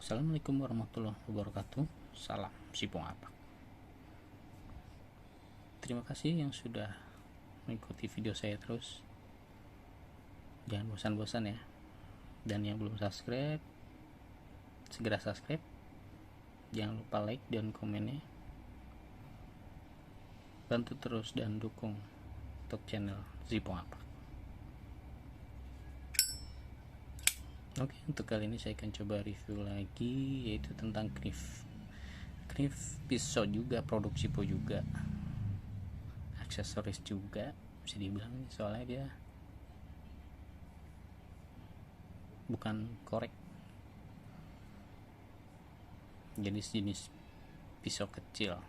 Assalamualaikum warahmatullahi wabarakatuh. Salam Sipong Apak. Terima kasih yang sudah mengikuti video saya terus. Jangan bosan-bosan ya. Dan yang belum subscribe, segera subscribe. Jangan lupa like dan komennya. Bantu terus dan dukung untuk channel Sipong Apak. Oke, untuk kali ini saya akan coba review lagi, yaitu tentang knife pisau juga, produk Zippo juga, aksesoris juga bisa dibilang, soalnya dia bukan korek, jadi jenis pisau kecil.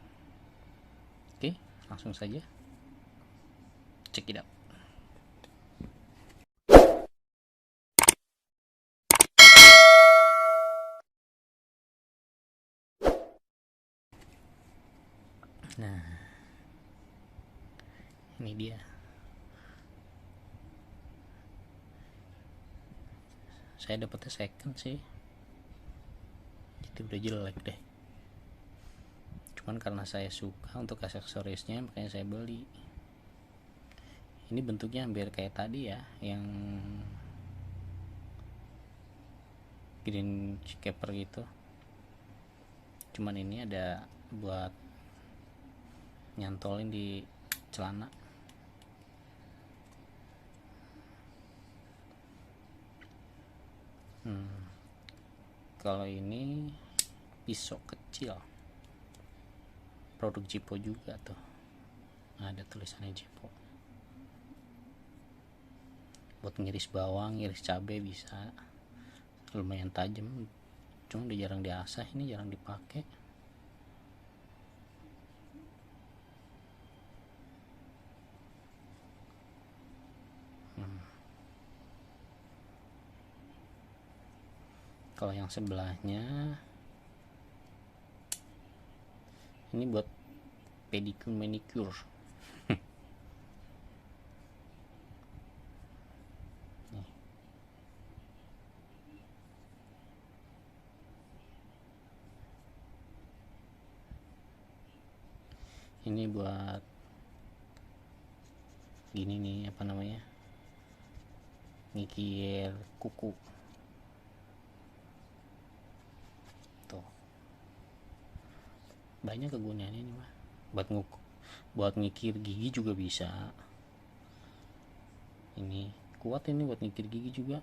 Oke, langsung saja check it out. Nah, ini dia. Saya dapetnya second sih, jadi udah jelek deh. Cuman karena saya suka untuk aksesorisnya, makanya saya beli. Ini bentuknya hampir kayak tadi ya, yang green caper gitu. Cuman ini ada buat nyantolin di celana. Kalau ini pisau kecil, produk Zippo juga tuh, ada tulisannya Zippo. Buat ngiris bawang, ngiris cabai bisa, lumayan tajam. Cuma udah jarang diasah, ini jarang dipakai. Kalau yang sebelahnya ini buat pedicure manicure. Nih. Ini buat gini nih, apa namanya, ngikir kuku tuh. Banyak kegunaannya ini mah. Buat ngikir gigi juga bisa. Ini kuat, ini buat ngikir gigi juga.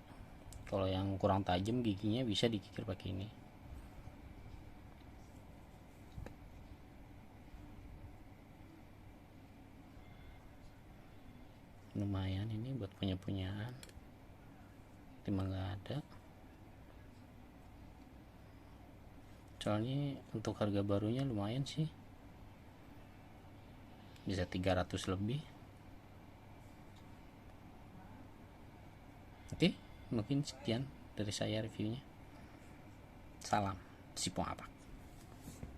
Kalau yang kurang tajam giginya bisa dikikir pakai ini. Lumayan ini buat punya-punyaan. Timbang nggak ada. Soalnya untuk harga barunya lumayan sih, bisa 300 lebih. Oke, mungkin sekian dari saya reviewnya. Salam Sipong Apak.